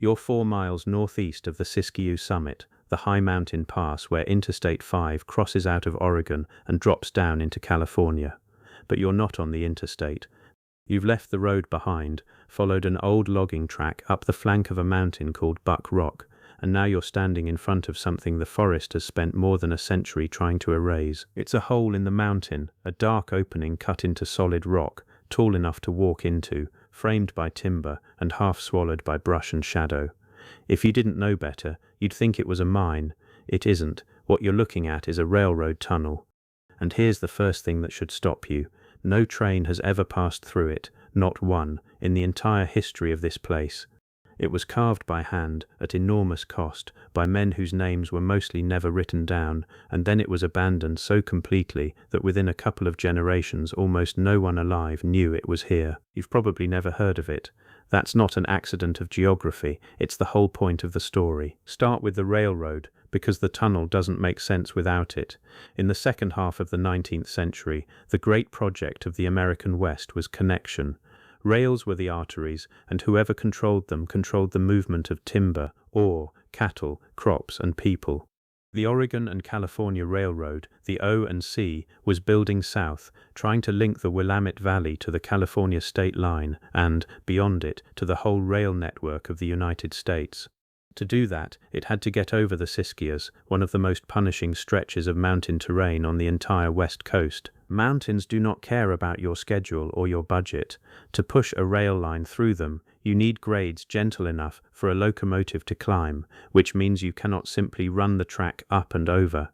You're 4 miles northeast of the Siskiyou summit, the high mountain pass where Interstate 5 crosses out of Oregon and drops down into California. But you're not on the interstate. You've left the road behind, followed an old logging track up the flank of a mountain called Buck Rock, and now you're standing in front of something the forest has spent more than a century trying to erase. It's a hole in the mountain, a dark opening cut into solid rock, tall enough to walk into, framed by timber and half swallowed by brush and shadow. If you didn't know better, you'd think it was a mine. It isn't. What you're looking at is a railroad tunnel. And here's the first thing that should stop you. No train has ever passed through it, not one, in the entire history of this place. It was carved by hand, at enormous cost, by men whose names were mostly never written down, and then it was abandoned so completely that within a couple of generations almost no one alive knew it was here. You've probably never heard of it. That's not an accident of geography, it's the whole point of the story. Start with the railroad, because the tunnel doesn't make sense without it. In the second half of the 19th century, the great project of the American West was connection. Rails were the arteries, and whoever controlled them controlled the movement of timber, ore, cattle, crops, and people. The Oregon and California Railroad, the O&C, was building south, trying to link the Willamette Valley to the California state line and, beyond it, to the whole rail network of the United States. To do that, it had to get over the Siskiyous, one of the most punishing stretches of mountain terrain on the entire west coast. Mountains do not care about your schedule or your budget. To push a rail line through them, you need grades gentle enough for a locomotive to climb, which means you cannot simply run the track up and over.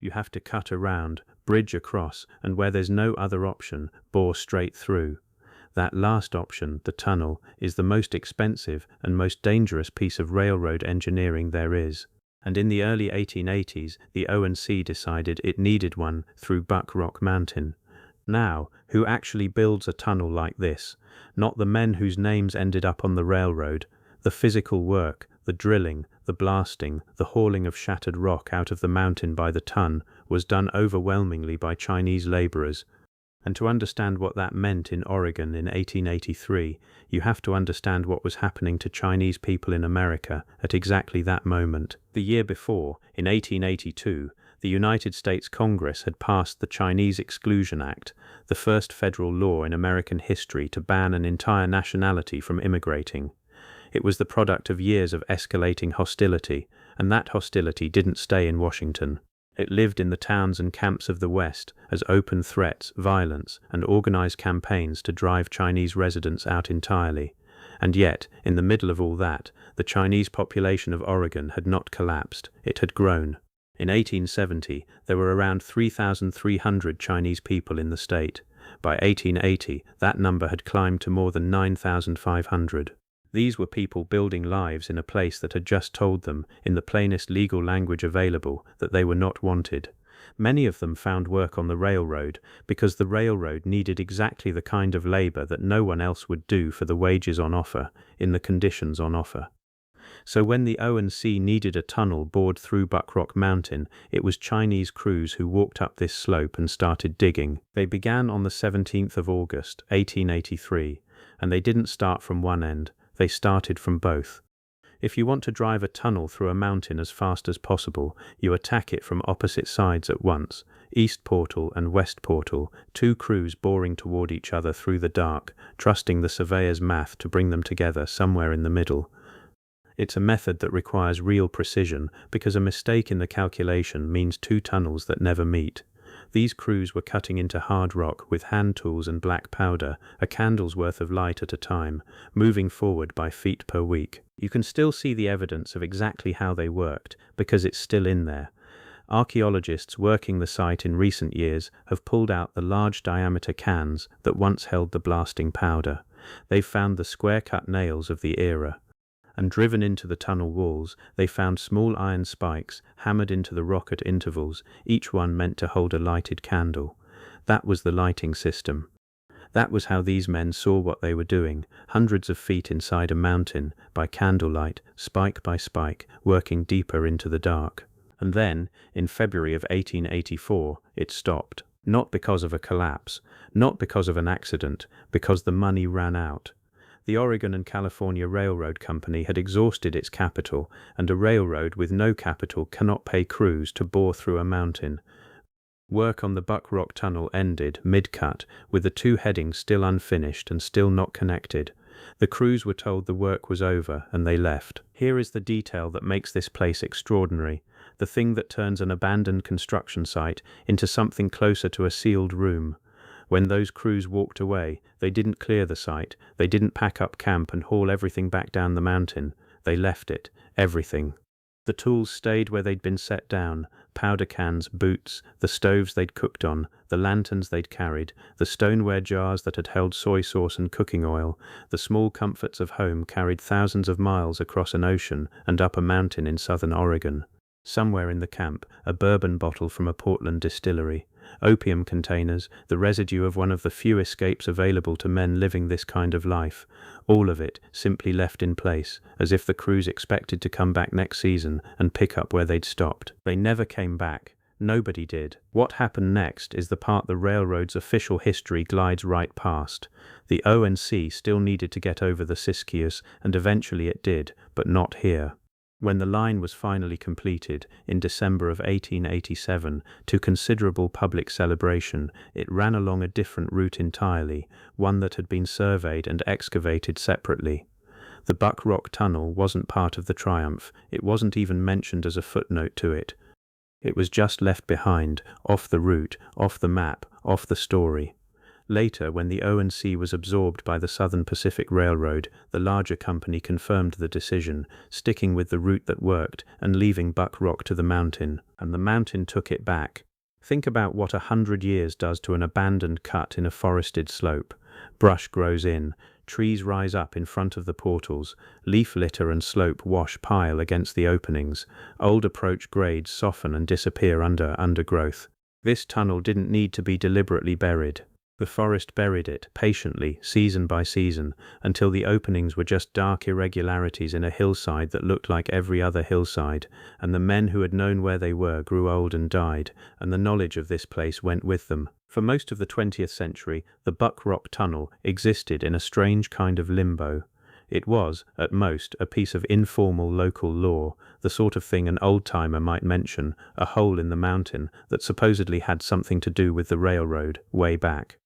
You have to cut around, bridge across, and where there's no other option, bore straight through. That last option, the tunnel, is the most expensive and most dangerous piece of railroad engineering there is. And in the early 1880s, the O&C decided it needed one through Buck Rock Mountain. Now, who actually builds a tunnel like this? Not the men whose names ended up on the railroad. The physical work, the drilling, the blasting, the hauling of shattered rock out of the mountain by the ton, was done overwhelmingly by Chinese laborers. And to understand what that meant in Oregon in 1883, you have to understand what was happening to Chinese people in America at exactly that moment. The year before, in 1882, the United States Congress had passed the Chinese Exclusion Act, the first federal law in American history to ban an entire nationality from immigrating. It was the product of years of escalating hostility, and that hostility didn't stay in Washington. It lived in the towns and camps of the West as open threats, violence, and organized campaigns to drive Chinese residents out entirely. And yet, in the middle of all that, the Chinese population of Oregon had not collapsed, it had grown. In 1870, there were around 3,300 Chinese people in the state. By 1880, that number had climbed to more than 9,500. These were people building lives in a place that had just told them, in the plainest legal language available, that they were not wanted. Many of them found work on the railroad because the railroad needed exactly the kind of labor that no one else would do for the wages on offer, in the conditions on offer. So when the O&C needed a tunnel bored through Buck Rock Mountain, it was Chinese crews who walked up this slope and started digging. They began on the 17th of August, 1883, and they didn't start from one end. They started from both. If you want to drive a tunnel through a mountain as fast as possible, you attack it from opposite sides at once, east portal and west portal, two crews boring toward each other through the dark, trusting the surveyor's math to bring them together somewhere in the middle. It's a method that requires real precision, because a mistake in the calculation means two tunnels that never meet. These crews were cutting into hard rock with hand tools and black powder, a candle's worth of light at a time, moving forward by feet per week. You can still see the evidence of exactly how they worked, because it's still in there. Archaeologists working the site in recent years have pulled out the large diameter cans that once held the blasting powder. They've found the square-cut nails of the era. And driven into the tunnel walls, they found small iron spikes hammered into the rock at intervals, each one meant to hold a lighted candle. That was the lighting system. That was how these men saw what they were doing, hundreds of feet inside a mountain, by candlelight, spike by spike, working deeper into the dark. And then, in February of 1884, it stopped. Not because of a collapse, not because of an accident, because the money ran out. The Oregon and California Railroad Company had exhausted its capital, and a railroad with no capital cannot pay crews to bore through a mountain. Work on the Buck Rock Tunnel ended mid-cut, with the two headings still unfinished and still not connected. The crews were told the work was over, and they left. Here is the detail that makes this place extraordinary, the thing that turns an abandoned construction site into something closer to a sealed room. When those crews walked away, they didn't clear the site, they didn't pack up camp and haul everything back down the mountain. They left it, everything. The tools stayed where they'd been set down, powder cans, boots, the stoves they'd cooked on, the lanterns they'd carried, the stoneware jars that had held soy sauce and cooking oil, the small comforts of home carried thousands of miles across an ocean and up a mountain in southern Oregon. Somewhere in the camp, a bourbon bottle from a Portland distillery, opium containers, the residue of one of the few escapes available to men living this kind of life, all of it simply left in place, as if the crews expected to come back next season and pick up where they'd stopped. They never came back. Nobody did. What happened next is the part the railroad's official history glides right past. The O&C still needed to get over the Siskiyous, and eventually it did, but not here. When the line was finally completed, in December of 1887, to considerable public celebration, it ran along a different route entirely, one that had been surveyed and excavated separately. The Buck Rock Tunnel wasn't part of the triumph, it wasn't even mentioned as a footnote to it. It was just left behind, off the route, off the map, off the story. Later, when the O&C was absorbed by the Southern Pacific Railroad, the larger company confirmed the decision, sticking with the route that worked and leaving Buck Rock to the mountain, and the mountain took it back. Think about what 100 years does to an abandoned cut in a forested slope. Brush grows in, trees rise up in front of the portals, leaf litter and slope wash pile against the openings, old approach grades soften and disappear under undergrowth. This tunnel didn't need to be deliberately buried. The forest buried it, patiently, season by season, until the openings were just dark irregularities in a hillside that looked like every other hillside, and the men who had known where they were grew old and died, and the knowledge of this place went with them. For most of the 20th century, the Buck Rock Tunnel existed in a strange kind of limbo. It was, at most, a piece of informal local law, the sort of thing an old-timer might mention, a hole in the mountain that supposedly had something to do with the railroad, way back.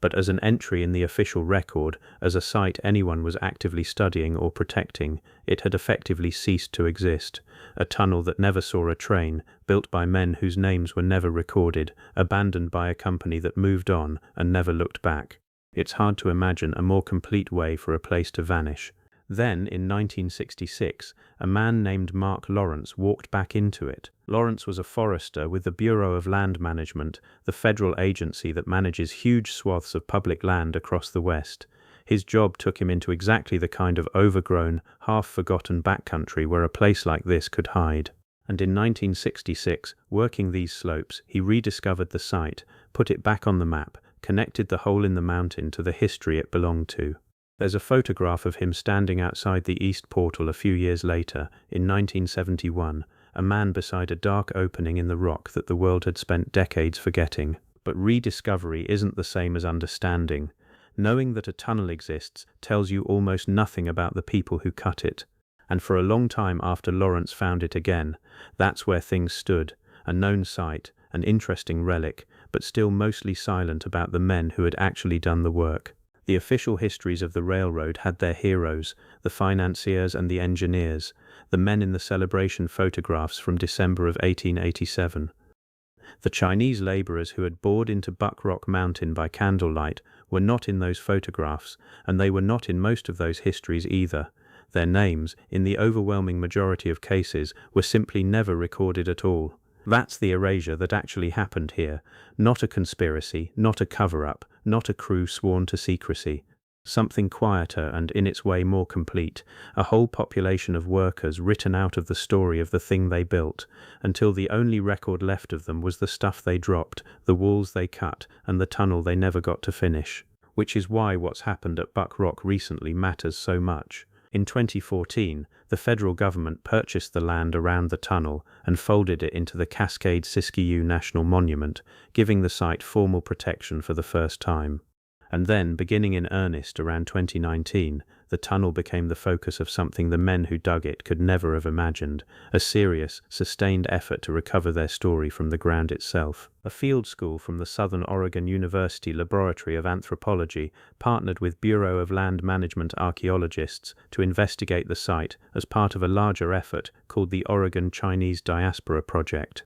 But as an entry in the official record, as a site anyone was actively studying or protecting, it had effectively ceased to exist. A tunnel that never saw a train, built by men whose names were never recorded, abandoned by a company that moved on and never looked back. It's hard to imagine a more complete way for a place to vanish. Then, in 1966, a man named Mark Lawrence walked back into it. Lawrence was a forester with the Bureau of Land Management, the federal agency that manages huge swaths of public land across the West. His job took him into exactly the kind of overgrown, half-forgotten backcountry where a place like this could hide. And in 1966, working these slopes, he rediscovered the site, put it back on the map, connected the hole in the mountain to the history it belonged to. There's a photograph of him standing outside the east portal a few years later, in 1971, a man beside a dark opening in the rock that the world had spent decades forgetting. But rediscovery isn't the same as understanding. Knowing that a tunnel exists tells you almost nothing about the people who cut it. And for a long time after Lawrence found it again, that's where things stood, a known site, an interesting relic, but still mostly silent about the men who had actually done the work. The official histories of the railroad had their heroes, the financiers and the engineers, the men in the celebration photographs from December of 1887. The Chinese laborers who had bored into Buck Rock Mountain by candlelight were not in those photographs, and they were not in most of those histories either. Their names, in the overwhelming majority of cases, were simply never recorded at all. That's the erasure that actually happened here. Not a conspiracy, not a cover-up, not a crew sworn to secrecy. Something quieter and in its way more complete, a whole population of workers written out of the story of the thing they built, until the only record left of them was the stuff they dropped, the walls they cut, and the tunnel they never got to finish. Which is why what's happened at Buck Rock recently matters so much. In 2014, the federal government purchased the land around the tunnel and folded it into the Cascade-Siskiyou National Monument, giving the site formal protection for the first time. And then, beginning in earnest around 2019, the tunnel became the focus of something the men who dug it could never have imagined, a serious, sustained effort to recover their story from the ground itself. A field school from the Southern Oregon University Laboratory of Anthropology partnered with Bureau of Land Management archaeologists to investigate the site as part of a larger effort called the Oregon Chinese Diaspora Project.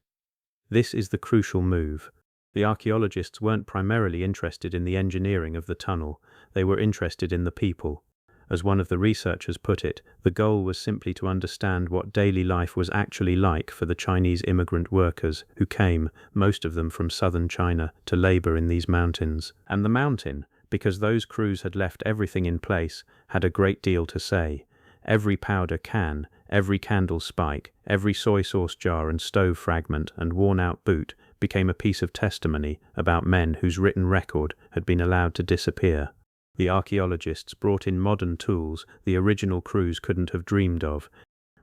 This is the crucial move. The archaeologists weren't primarily interested in the engineering of the tunnel, they were interested in the people. As one of the researchers put it, the goal was simply to understand what daily life was actually like for the Chinese immigrant workers who came, most of them from southern China, to labor in these mountains. And the mountain, because those crews had left everything in place, had a great deal to say. Every powder can, every candle spike, every soy sauce jar and stove fragment and worn-out boot became a piece of testimony about men whose written record had been allowed to disappear. The archaeologists brought in modern tools the original crews couldn't have dreamed of.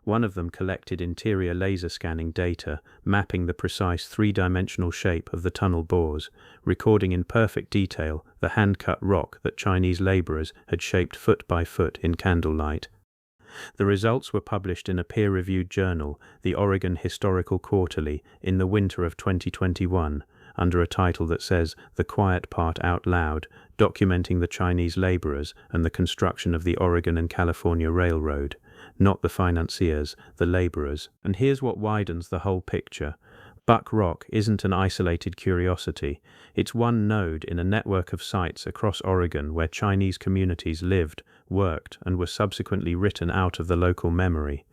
One of them collected interior laser scanning data, mapping the precise three-dimensional shape of the tunnel bores, recording in perfect detail the hand-cut rock that Chinese laborers had shaped foot by foot in candlelight. The results were published in a peer-reviewed journal, the Oregon Historical Quarterly, in the winter of 2021, under a title that says "The Quiet Part Out Loud," documenting the Chinese laborers and the construction of the Oregon and California Railroad, not the financiers, the laborers. And here's what widens the whole picture. Buck Rock isn't an isolated curiosity. It's one node in a network of sites across Oregon where Chinese communities lived, worked, and were subsequently written out of the local memory.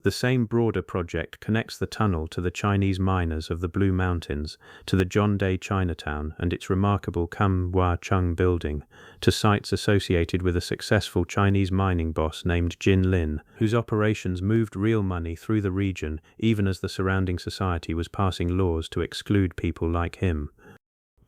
The same broader project connects the tunnel to the Chinese miners of the Blue Mountains, to the John Day Chinatown and its remarkable Kam Wah Chung building, to sites associated with a successful Chinese mining boss named Jin Lin, whose operations moved real money through the region even as the surrounding society was passing laws to exclude people like him.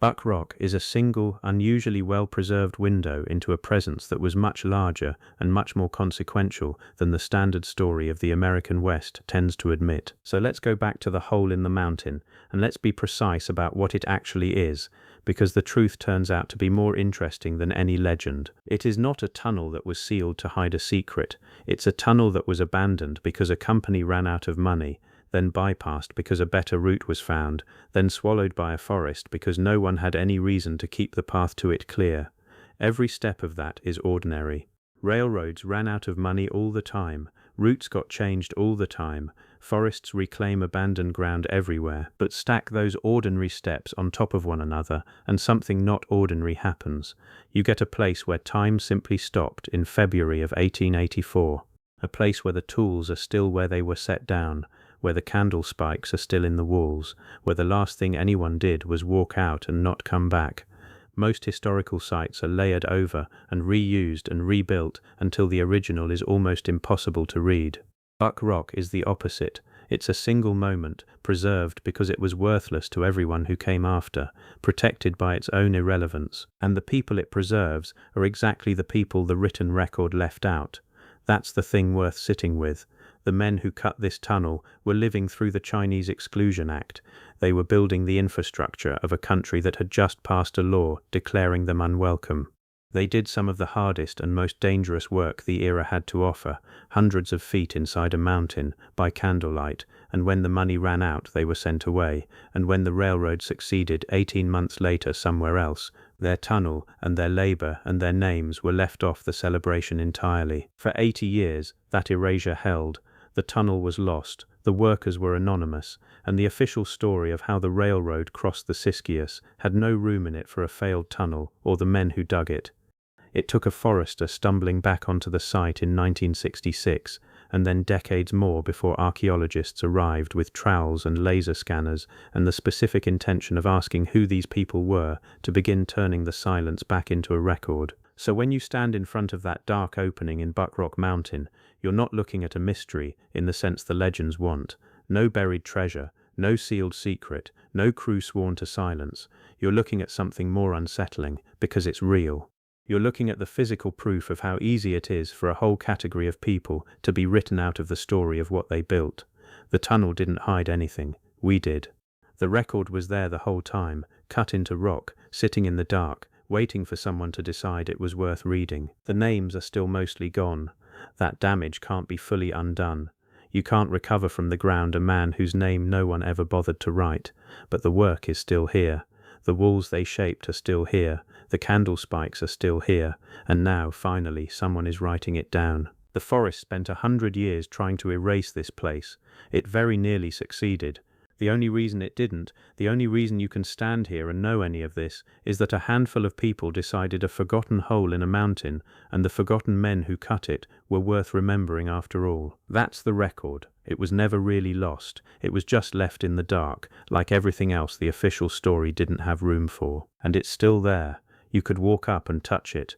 Buck Rock is a single, unusually well-preserved window into a presence that was much larger and much more consequential than the standard story of the American West tends to admit. So let's go back to the hole in the mountain, and let's be precise about what it actually is, because the truth turns out to be more interesting than any legend. It is not a tunnel that was sealed to hide a secret. It's a tunnel that was abandoned because a company ran out of money, then bypassed because a better route was found, then swallowed by a forest because no one had any reason to keep the path to it clear. Every step of that is ordinary. Railroads ran out of money all the time, routes got changed all the time, forests reclaim abandoned ground everywhere, but stack those ordinary steps on top of one another and something not ordinary happens. You get a place where time simply stopped in February of 1884, a place where the tools are still where they were set down, where the candle spikes are still in the walls, where the last thing anyone did was walk out and not come back. Most historical sites are layered over and reused and rebuilt until the original is almost impossible to read. Buck Rock is the opposite. It's a single moment, preserved because it was worthless to everyone who came after, protected by its own irrelevance, and the people it preserves are exactly the people the written record left out. That's the thing worth sitting with. The men who cut this tunnel were living through the Chinese Exclusion Act. They were building the infrastructure of a country that had just passed a law declaring them unwelcome. They did some of the hardest and most dangerous work the era had to offer, hundreds of feet inside a mountain, by candlelight, and when the money ran out they were sent away, and when the railroad succeeded 18 months later somewhere else, their tunnel and their labor and their names were left off the celebration entirely. For 80 years, that erasure held. The tunnel was lost, the workers were anonymous, and the official story of how the railroad crossed the Siskiyous had no room in it for a failed tunnel or the men who dug it. It took a forester stumbling back onto the site in 1966, and then decades more before archaeologists arrived with trowels and laser scanners and the specific intention of asking who these people were to begin turning the silence back into a record. So when you stand in front of that dark opening in Buck Rock Mountain, you're not looking at a mystery in the sense the legends want. No buried treasure, no sealed secret, no crew sworn to silence. You're looking at something more unsettling because it's real. You're looking at the physical proof of how easy it is for a whole category of people to be written out of the story of what they built. The tunnel didn't hide anything. We did. The record was there the whole time, cut into rock, sitting in the dark, waiting for someone to decide it was worth reading. The names are still mostly gone. That damage can't be fully undone. You can't recover from the ground a man whose name no one ever bothered to write, but the work is still here. The walls they shaped are still here, the candle spikes are still here, and now, finally, someone is writing it down. The forest spent 100 years trying to erase this place. It very nearly succeeded. The only reason it didn't, the only reason you can stand here and know any of this, is that a handful of people decided a forgotten hole in a mountain, and the forgotten men who cut it, were worth remembering after all. That's the record. It was never really lost. It was just left in the dark, like everything else the official story didn't have room for. And it's still there. You could walk up and touch it.